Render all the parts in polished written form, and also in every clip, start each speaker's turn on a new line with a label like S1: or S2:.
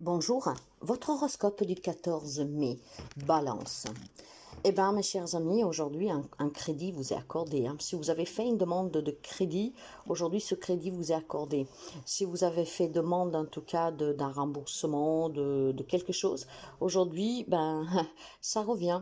S1: Bonjour, votre horoscope du 14 mai, Balance. Eh bien, mes chers amis, aujourd'hui, un crédit vous est accordé. Si vous avez fait une demande de crédit, aujourd'hui, ce crédit vous est accordé. Si vous avez fait demande, en tout cas, d'un remboursement, de quelque chose, aujourd'hui, ça revient,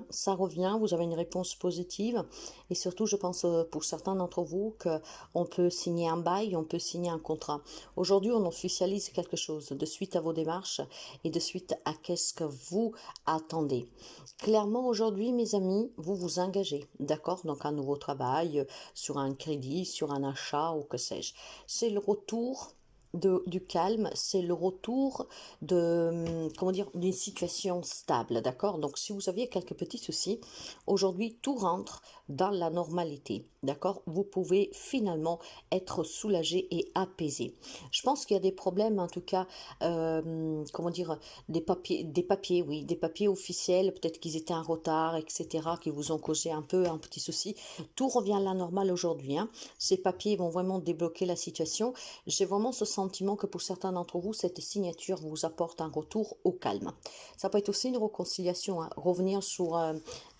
S1: vous avez une réponse positive. Et surtout, je pense, pour certains d'entre vous, qu'on peut signer un bail, on peut signer un contrat. Aujourd'hui, on officialise quelque chose de suite à vos démarches et de suite à qu'est-ce que vous attendez. Clairement, aujourd'hui, mes amis, vous vous engagez, d'accord? Donc, un nouveau travail, sur un crédit, sur un achat ou que sais-je. C'est le retour du calme, c'est le retour comment dire, d'une situation stable, d'accord? Donc, si vous aviez quelques petits soucis, aujourd'hui, tout rentre dans la normalité, d'accord? Vous pouvez finalement être soulagé et apaisé. Je pense qu'il y a des problèmes, en tout cas, comment dire, oui, des papiers officiels, peut-être qu'ils étaient en retard, etc., qui vous ont causé un peu un petit souci. Tout revient à la normale aujourd'hui, hein. Ces papiers vont vraiment débloquer la situation. J'ai vraiment ce sentiment que pour certains d'entre vous, cette signature vous apporte un retour au calme. Ça peut être aussi une réconciliation, hein, revenir sur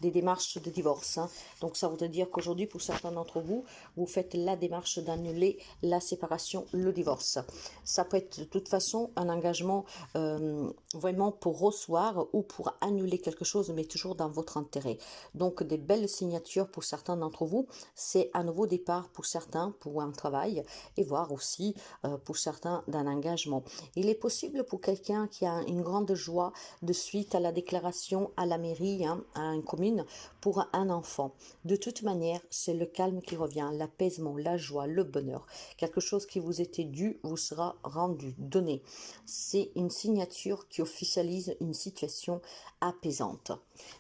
S1: des démarches de divorce, hein. Donc ça voudrait dire qu'aujourd'hui, pour certains d'entre vous, vous faites la démarche d'annuler la séparation, le divorce. Ça peut être de toute façon un engagement vraiment pour recevoir ou pour annuler quelque chose, mais toujours dans votre intérêt. Donc des belles signatures pour certains d'entre vous, c'est un nouveau départ pour certains, pour un travail, et voire aussi pour certains d'un engagement. Il est possible pour quelqu'un qui a une grande joie de suite à la déclaration à la mairie, hein, à une commune, pour un enfant. De toute manière, c'est le calme qui revient, l'apaisement, la joie, le bonheur. Quelque chose qui vous était dû vous sera rendu, donné. C'est une signature qui officialise une situation apaisante.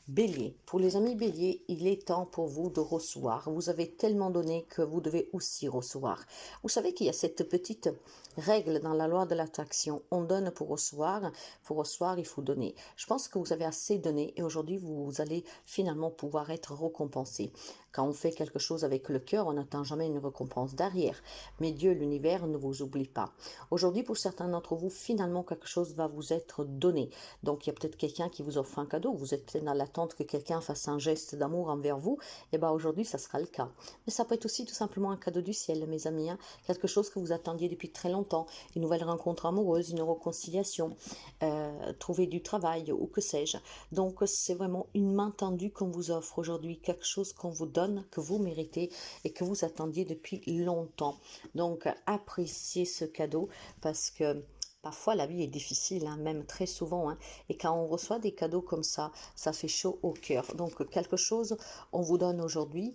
S1: Bélier, pour les amis Bélier, il est temps pour vous de recevoir. Vous avez tellement donné que vous devez aussi recevoir. Vous savez qu'il y a cette petite règle dans la loi de l'attraction. On donne pour recevoir. Pour recevoir, il faut donner. Je pense que vous avez assez donné et aujourd'hui, vous allez finalement pouvoir être récompensé. Quand on fait quelque chose avec le cœur, on n'attend jamais une récompense derrière. Mais Dieu, l'univers, ne vous oublie pas. Aujourd'hui, pour certains d'entre vous, finalement, quelque chose va vous être donné. Donc, il y a peut-être quelqu'un qui vous offre un cadeau. Vous êtes peut-être dans l'attente que quelqu'un fasse un geste d'amour envers vous. Et bien, aujourd'hui, ça sera le cas. Mais ça peut être aussi tout simplement un cadeau du ciel, mes amis, hein. Quelque chose que vous attendiez depuis très longtemps. Une nouvelle rencontre amoureuse, une réconciliation, trouver du travail ou que sais-je. Donc, c'est vraiment une main tendue qu'on vous offre aujourd'hui. Quelque chose qu'on vous donne, que vous méritez et que vous attendiez depuis longtemps. Donc, appréciez ce cadeau parce que parfois la vie est difficile, hein, même très souvent, hein, et quand on reçoit des cadeaux comme ça fait chaud au cœur. Donc quelque chose on vous donne aujourd'hui,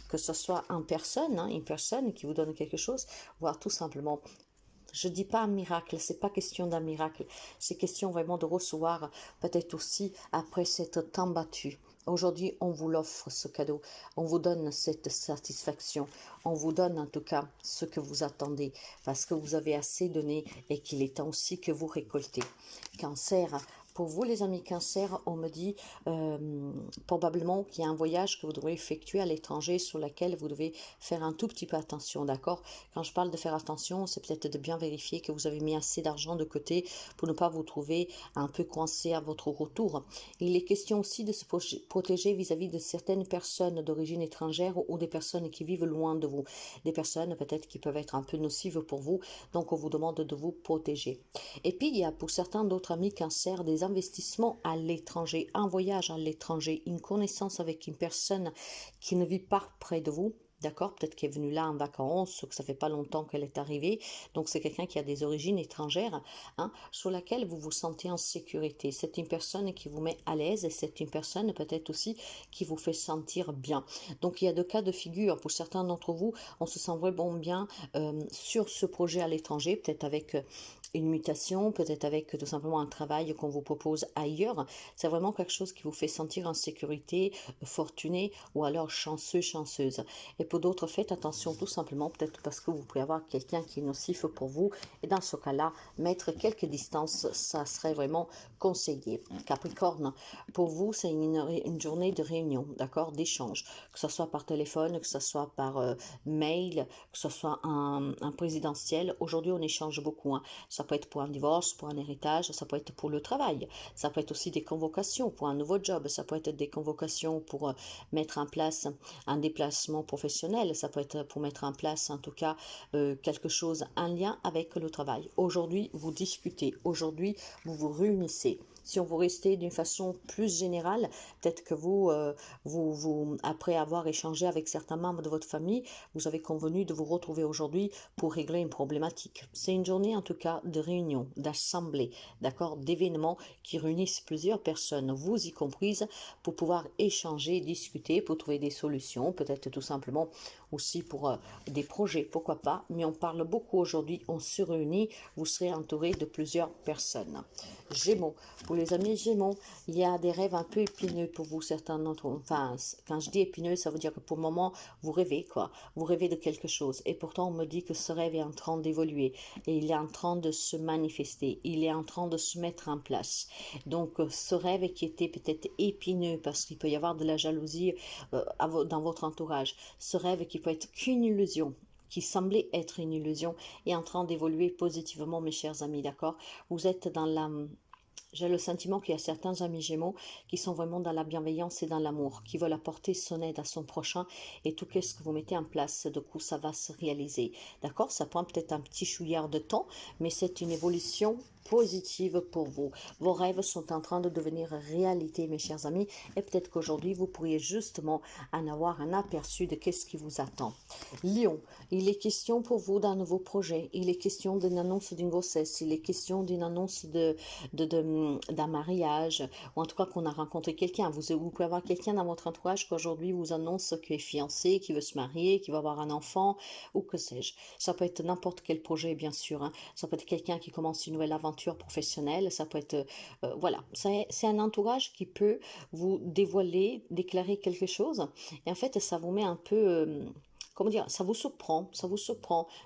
S1: que ce soit en personne, hein, une personne qui vous donne quelque chose, voire tout simplement, je dis pas un miracle, c'est pas question d'un miracle, c'est question vraiment de recevoir, peut-être aussi après s'être tant battu. Aujourd'hui, on vous l'offre ce cadeau, on vous donne cette satisfaction, on vous donne en tout cas ce que vous attendez, parce que vous avez assez donné et qu'il est temps aussi que vous récoltez. Cancer, pour vous les amis Cancer, on me dit probablement qu'il y a un voyage que vous devrez effectuer à l'étranger sur lequel vous devez faire un tout petit peu attention, d'accord? Quand je parle de faire attention, c'est peut-être de bien vérifier que vous avez mis assez d'argent de côté pour ne pas vous trouver un peu coincé à votre retour. Il est question aussi de se protéger vis-à-vis de certaines personnes d'origine étrangère ou des personnes qui vivent loin de vous. Des personnes peut-être qui peuvent être un peu nocives pour vous, donc on vous demande de vous protéger. Et puis il y a pour certains d'autres amis Cancer des investissements à l'étranger, un voyage à l'étranger, une connaissance avec une personne qui ne vit pas près de vous. D'accord, peut-être qu'elle est venue là en vacances, que ça fait pas longtemps qu'elle est arrivée. Donc c'est quelqu'un qui a des origines étrangères, hein, sur laquelle vous vous sentez en sécurité. C'est une personne qui vous met à l'aise et c'est une personne peut-être aussi qui vous fait sentir bien. Donc il y a deux cas de figure. Pour certains d'entre vous, on se sent vraiment bien sur ce projet à l'étranger, peut-être avec une mutation, peut-être avec tout simplement un travail qu'on vous propose ailleurs. C'est vraiment quelque chose qui vous fait sentir en sécurité, fortuné ou alors chanceux, chanceuse. Et pour d'autres, faites attention tout simplement, peut-être parce que vous pouvez avoir quelqu'un qui est nocif pour vous. Et dans ce cas-là, mettre quelques distances, ça serait vraiment conseillé. Capricorne, pour vous, c'est une journée de réunion, d'accord, d'échange, que ce soit par téléphone, que ce soit par mail, que ce soit un présidentiel. Aujourd'hui, on échange beaucoup. Hein. Ça peut être pour un divorce, pour un héritage, ça peut être pour le travail. Ça peut être aussi des convocations pour un nouveau job. Ça peut être des convocations pour mettre en place un déplacement professionnel. Ça peut être pour mettre en place, en tout cas, quelque chose en lien avec le travail. Aujourd'hui, vous discutez. Aujourd'hui, vous vous réunissez. Si on vous restez d'une façon plus générale, peut-être que après avoir échangé avec certains membres de votre famille, vous avez convenu de vous retrouver aujourd'hui pour régler une problématique. C'est une journée en tout cas de réunion, d'assemblée, d'accord, d'événements qui réunissent plusieurs personnes, vous y comprises, pour pouvoir échanger, discuter, pour trouver des solutions, peut-être tout simplement aussi pour des projets, pourquoi pas, mais on parle beaucoup aujourd'hui, on se réunit, vous serez entouré de plusieurs personnes. Gémeaux, pour les amis Gémeaux, il y a des rêves un peu épineux pour vous, certains d'entre vous. Enfin, quand je dis épineux, ça veut dire que pour le moment, vous rêvez, quoi. Vous rêvez de quelque chose. Et pourtant, on me dit que ce rêve est en train d'évoluer. Et il est en train de se manifester. Il est en train de se mettre en place. Donc, ce rêve qui était peut-être épineux, parce qu'il peut y avoir de la jalousie dans votre entourage. Ce rêve qui peut être qu'une illusion, qui semblait être une illusion, est en train d'évoluer positivement, mes chers amis, d'accord? Vous êtes dans la... J'ai le sentiment qu'il y a certains amis Gémeaux qui sont vraiment dans la bienveillance et dans l'amour, qui veulent apporter son aide à son prochain, et tout ce que vous mettez en place, du coup, ça va se réaliser. D'accord? Ça prend peut-être un petit chouillard de temps, mais c'est une évolution positive pour vous. Vos rêves sont en train de devenir réalité, mes chers amis, et peut-être qu'aujourd'hui, vous pourriez justement en avoir un aperçu de qu'est-ce qui vous attend. Lion, il est question pour vous d'un nouveau projet, il est question d'une annonce d'une grossesse, il est question d'une annonce d'un mariage, ou en tout cas qu'on a rencontré quelqu'un. Vous pouvez avoir quelqu'un dans votre entourage qu'aujourd'hui vous annonce qu'il est fiancé, qu'il veut se marier, qu'il va avoir un enfant, ou que sais-je. Ça peut être n'importe quel projet, bien sûr. Hein. Ça peut être quelqu'un qui commence une nouvelle aventure professionnelle. Ça peut être... voilà, c'est un entourage qui peut vous déclarer quelque chose. Et en fait, ça vous met un peu... comment dire, ça vous surprend,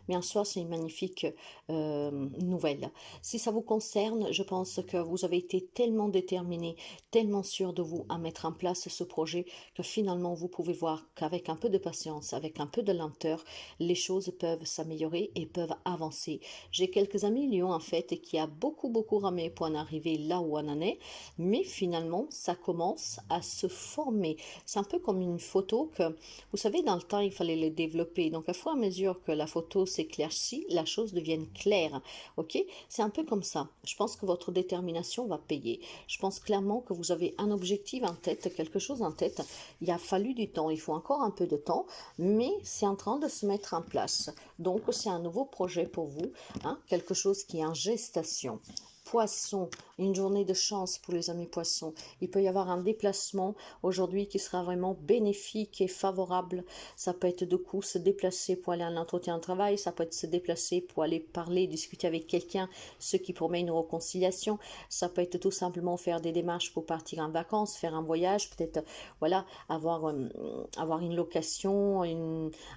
S1: mais en soi, c'est une magnifique nouvelle. Si ça vous concerne, je pense que vous avez été tellement déterminé, tellement sûr de vous à mettre en place ce projet, que finalement, vous pouvez voir qu'avec un peu de patience, avec un peu de lenteur, les choses peuvent s'améliorer et peuvent avancer. J'ai quelques amis Lions, en fait, qui a beaucoup ramé pour en arriver là où on en est, mais finalement, ça commence à se former. C'est un peu comme une photo que, vous savez, dans le temps, il fallait les développer. Donc, à fur et à mesure que la photo s'éclaircit, la chose devient claire. Ok? C'est un peu comme ça. Je pense que votre détermination va payer. Je pense clairement que vous avez un objectif en tête, quelque chose en tête. Il a fallu du temps. Il faut encore un peu de temps, mais c'est en train de se mettre en place. Donc, c'est un nouveau projet pour vous, hein? Quelque chose qui est en gestation. Poisson, une journée de chance pour les amis poissons. Il peut y avoir un déplacement aujourd'hui qui sera vraiment bénéfique et favorable. Ça peut être de coup se déplacer pour aller à un entretien de travail, ça peut être se déplacer pour aller parler, discuter avec quelqu'un, ce qui promet une réconciliation. Ça peut être tout simplement faire des démarches pour partir en vacances, faire un voyage, peut-être voilà, avoir une location,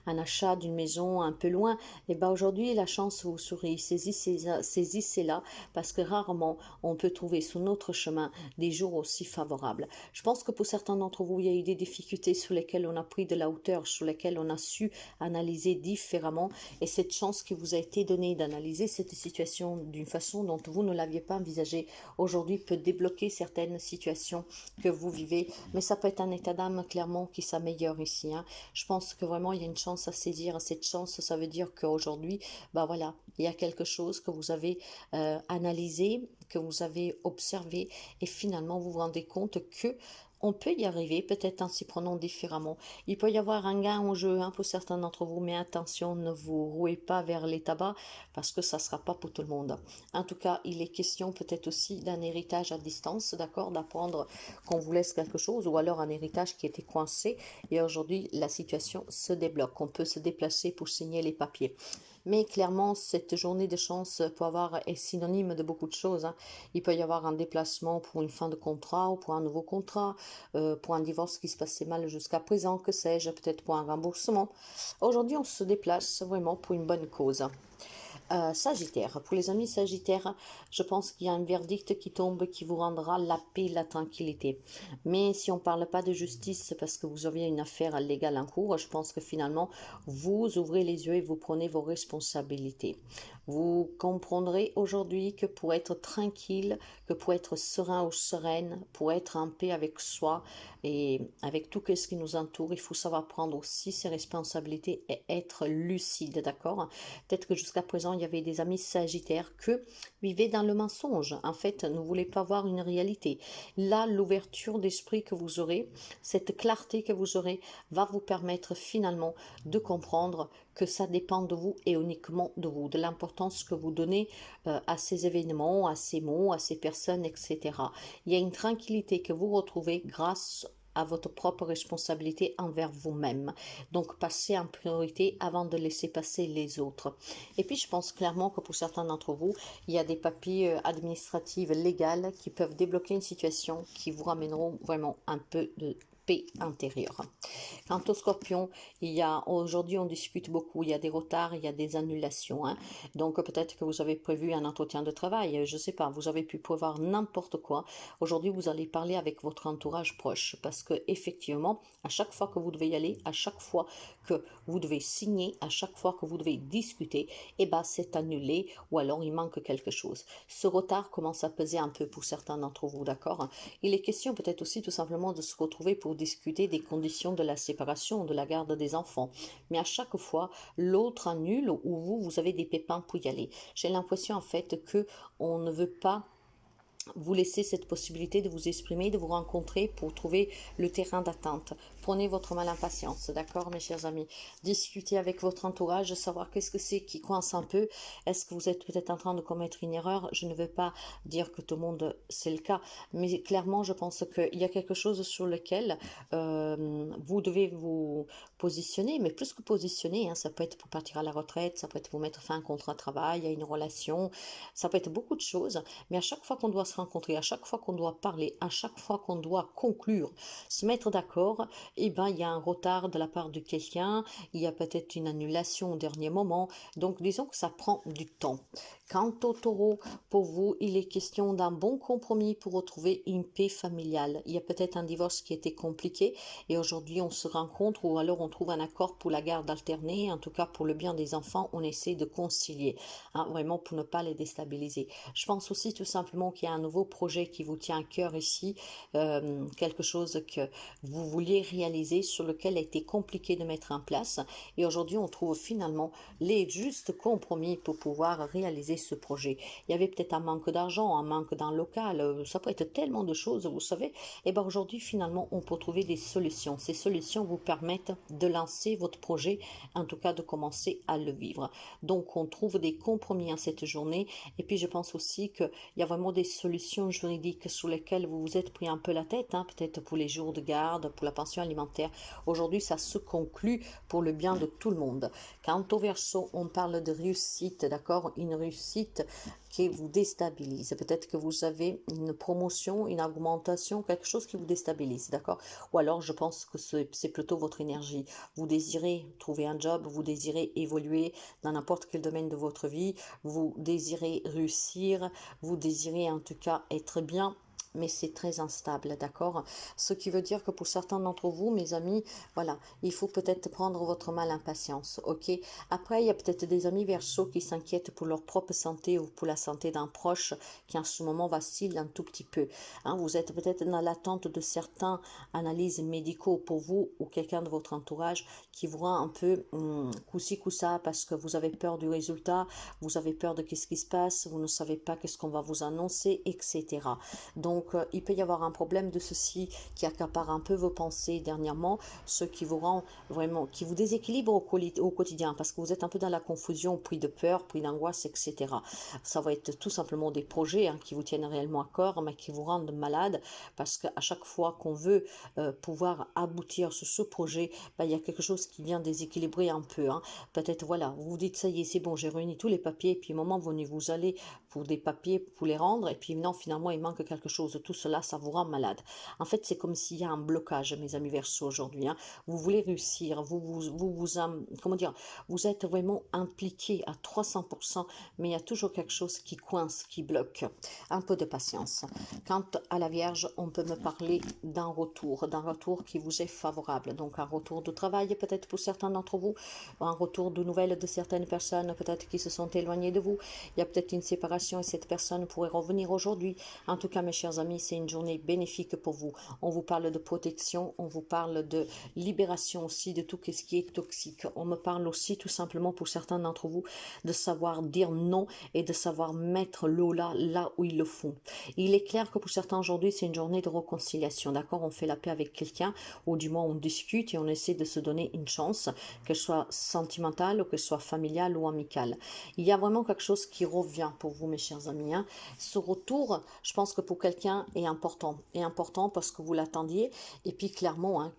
S1: un achat d'une maison un peu loin. Et bien aujourd'hui, la chance vous sourit, saisissez-la, parce que rarement on peut trouver sur notre chemin des jours aussi favorables. Je pense que pour certains d'entre vous, il y a eu des difficultés sur lesquelles on a pris de la hauteur, sur lesquelles on a su analyser différemment, et cette chance qui vous a été donnée d'analyser cette situation d'une façon dont vous ne l'aviez pas envisagée, aujourd'hui peut débloquer certaines situations que vous vivez, mais ça peut être un état d'âme clairement qui s'améliore ici. Hein. Je pense que vraiment il y a une chance à saisir. Cette chance, ça veut dire qu'aujourd'hui, bah voilà, il y a quelque chose que vous avez analysé, que vous avez observé, et finalement vous vous rendez compte que on peut y arriver, peut-être en s'y prenant différemment. Il peut y avoir un gain en jeu, hein, pour certains d'entre vous, mais attention, ne vous rouez pas vers les tabacs, parce que ça ne sera pas pour tout le monde. En tout cas, il est question peut-être aussi d'un héritage à distance, d'accord, d'apprendre qu'on vous laisse quelque chose, ou alors un héritage qui était coincé, et aujourd'hui, la situation se débloque. On peut se déplacer pour signer les papiers. Mais clairement, cette journée de chance est synonyme de beaucoup de choses, hein. Il peut y avoir un déplacement pour une fin de contrat ou pour un nouveau contrat, pour un divorce qui se passait mal jusqu'à présent, que sais-je, peut-être pour un remboursement. Aujourd'hui, on se déplace vraiment pour une bonne cause. Sagittaire, pour les amis Sagittaires, je pense qu'il y a un verdict qui tombe qui vous rendra la paix, la tranquillité. Mais si on ne parle pas de justice parce que vous aviez une affaire légale en cours, je pense que finalement, vous ouvrez les yeux et vous prenez vos responsabilités. Vous comprendrez aujourd'hui que pour être tranquille, que pour être serein ou sereine, pour être en paix avec soi et avec tout ce qui nous entoure, il faut savoir prendre aussi ses responsabilités et être lucide, d'accord? Peut-être que jusqu'à présent, il y avait des amis sagittaires que vivaient dans le mensonge. En fait, ne voulaient pas voir une réalité. Là, l'ouverture d'esprit que vous aurez, cette clarté que vous aurez, va vous permettre finalement de comprendre que ça dépend de vous et uniquement de vous, de l'importance que vous donnez à ces événements, à ces mots, à ces personnes, etc. Il y a une tranquillité que vous retrouvez grâce à votre propre responsabilité envers vous-même. Donc, passez en priorité avant de laisser passer les autres. Et puis, je pense clairement que pour certains d'entre vous, il y a des papiers administratifs légaux qui peuvent débloquer une situation qui vous ramèneront vraiment un peu de paix intérieure. Quant au Scorpion, aujourd'hui on discute beaucoup, il y a des retards, il y a des annulations, hein. Donc peut-être que vous avez prévu un entretien de travail, je ne sais pas, vous avez pu prévoir n'importe quoi. Aujourd'hui vous allez parler avec votre entourage proche parce que effectivement, à chaque fois que vous devez y aller, à chaque fois que vous devez signer, à chaque fois que vous devez discuter, eh ben c'est annulé ou alors il manque quelque chose. Ce retard commence à peser un peu pour certains d'entre vous, d'accord? Il est question peut-être aussi tout simplement de se retrouver pour discuter des conditions de la séparation, de la garde des enfants. Mais à chaque fois, l'autre annule ou vous avez des pépins pour y aller. J'ai l'impression en fait que on ne veut pas vous laissez cette possibilité de vous exprimer, de vous rencontrer pour trouver le terrain d'attente. Prenez votre mal en patience, d'accord mes chers amis? Discutez avec votre entourage, savoir qu'est-ce que c'est qui coince un peu. Est-ce que vous êtes peut-être en train de commettre une erreur? Je ne veux pas dire que tout le monde c'est le cas, mais clairement je pense qu'il y a quelque chose sur lequel vous devez vous positionner, mais plus que positionner, hein, ça peut être pour partir à la retraite, ça peut être pour mettre fin à un contrat de travail, à une relation, ça peut être beaucoup de choses, mais à chaque fois qu'on doit se rencontrer, à chaque fois qu'on doit parler, à chaque fois qu'on doit conclure, se mettre d'accord, eh ben, il y a un retard de la part de quelqu'un, il y a peut-être une annulation au dernier moment, donc disons que ça prend du temps. Quant au taureau, pour vous, il est question d'un bon compromis pour retrouver une paix familiale. Il y a peut-être un divorce qui était compliqué et aujourd'hui on se rencontre ou alors on trouve un accord pour la garde alternée, en tout cas pour le bien des enfants, on essaie de concilier, hein, vraiment pour ne pas les déstabiliser. Je pense aussi tout simplement qu'il y a un nouveau projet qui vous tient à cœur ici, quelque chose que vous vouliez réaliser, sur lequel a été compliqué de mettre en place et aujourd'hui on trouve finalement les justes compromis pour pouvoir réaliser ce projet. Il y avait peut-être un manque d'argent, un manque d'un local, ça peut être tellement de choses, vous savez. Et bien aujourd'hui, finalement, on peut trouver des solutions. Ces solutions vous permettent de lancer votre projet, en tout cas de commencer à le vivre. Donc, on trouve des compromis en cette journée. Et puis, je pense aussi qu'il y a vraiment des solutions juridiques sur lesquelles vous vous êtes pris un peu la tête, hein, peut-être pour les jours de garde, pour la pension alimentaire. Aujourd'hui, ça se conclut pour le bien de tout le monde. Quant au Verseau, on parle de réussite, d'accord? Une réussite qui vous déstabilise. Peut-être que vous avez une promotion, une augmentation, quelque chose qui vous déstabilise, d'accord? Ou alors, je pense que c'est plutôt votre énergie. Vous désirez trouver un job, vous désirez évoluer dans n'importe quel domaine de votre vie, vous désirez réussir, vous désirez en tout cas être bien, mais c'est très instable, d'accord? Ce qui veut dire que pour certains d'entre vous, mes amis, voilà, il faut peut-être prendre votre mal en patience, ok? Après, il y a peut-être des amis Verseau qui s'inquiètent pour leur propre santé ou pour la santé d'un proche qui en ce moment vacille un tout petit peu, hein. Vous êtes peut-être dans l'attente de certains analyses médicaux pour vous ou quelqu'un de votre entourage qui vous rend un peu coup-ci, coup-ça parce que vous avez peur du résultat, vous avez peur de qu'est-ce qui se passe, vous ne savez pas qu'est-ce qu'on va vous annoncer, etc. Donc, Donc, il peut y avoir un problème de ceci qui accapare un peu vos pensées dernièrement, ce qui vous rend vraiment, qui vous déséquilibre au quotidien, parce que vous êtes un peu dans la confusion, pris de peur, pris d'angoisse, etc. Ça va être tout simplement des projets qui vous tiennent réellement à corps, mais qui vous rendent malade, parce qu'à chaque fois qu'on veut pouvoir aboutir sur ce projet, ben, il y a quelque chose qui vient déséquilibrer un peu. Peut-être, voilà, vous vous dites, ça y est, c'est bon, j'ai réuni tous les papiers, et puis au moment venu, vous allez pour des papiers, pour les rendre, et puis non, finalement, il manque quelque chose. Tout cela, ça vous rend malade. En fait, c'est comme s'il y a un blocage, mes amis Verseaux, aujourd'hui. Vous voulez réussir, comment dire, vous êtes vraiment impliqué à 300%, mais il y a toujours quelque chose qui coince, qui bloque. Un peu de patience. Quant à la Vierge, on peut me parler d'un retour qui vous est favorable. Donc un retour de travail peut-être pour certains d'entre vous, un retour de nouvelles de certaines personnes peut-être qui se sont éloignées de vous. Il y a peut-être une séparation et cette personne pourrait revenir aujourd'hui. En tout cas, mes chers amis, c'est une journée bénéfique pour vous. On vous parle de protection, on vous parle de libération aussi de tout ce qui est toxique. On me parle aussi tout simplement pour certains d'entre vous de savoir dire non et de savoir mettre l'eau là où ils le font. Il est clair que pour certains aujourd'hui, c'est une journée de réconciliation, d'accord? On fait la paix avec quelqu'un, ou du moins on discute et on essaie de se donner une chance, qu'elle soit sentimentale ou qu'elle soit familiale ou amicale. Il y a vraiment quelque chose qui revient pour vous, mes chers amis. Ce retour, je pense que pour quelqu'un est important parce que vous l'attendiez, et puis clairement,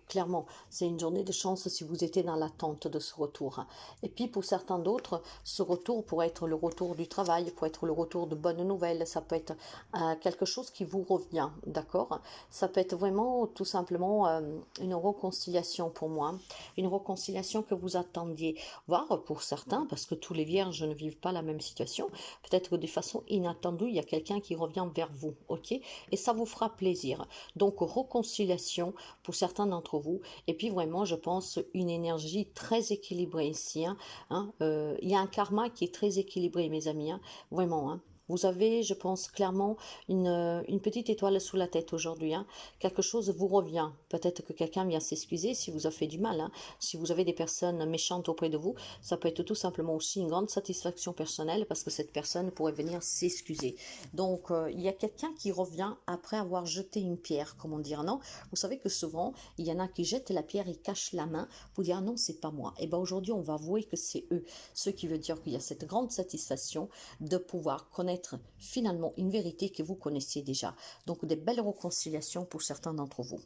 S1: c'est une journée de chance si vous étiez dans l'attente de ce retour. Et puis pour certains d'autres, ce retour pourrait être le retour du travail, pourrait être le retour de bonnes nouvelles, ça peut être quelque chose qui vous revient, d'accord? Ça peut être vraiment tout simplement une réconciliation pour moi, une réconciliation que vous attendiez, voire pour certains, parce que tous les vierges ne vivent pas la même situation, peut-être que de façon inattendue, il y a quelqu'un qui revient vers vous, ok? Et ça vous fera plaisir. Donc réconciliation pour certains d'entre vous, et puis vraiment, je pense, une énergie très équilibrée ici. Il y a un karma qui est très équilibré, mes amis, vraiment. Vous avez, je pense, clairement une petite étoile sous la tête aujourd'hui. Quelque chose vous revient. Peut-être que quelqu'un vient s'excuser si vous a fait du mal. Si vous avez des personnes méchantes auprès de vous, ça peut être tout simplement aussi une grande satisfaction personnelle parce que cette personne pourrait venir s'excuser. Donc, il y a quelqu'un qui revient après avoir jeté une pierre, comme on dit, non? Vous savez que souvent, il y en a qui jettent la pierre et cachent la main pour dire, ah non, c'est pas moi. Et bien aujourd'hui, on va avouer que c'est eux. Ce qui veut dire qu'il y a cette grande satisfaction de pouvoir connaître finalement une vérité que vous connaissiez déjà. Donc des belles réconciliations pour certains d'entre vous.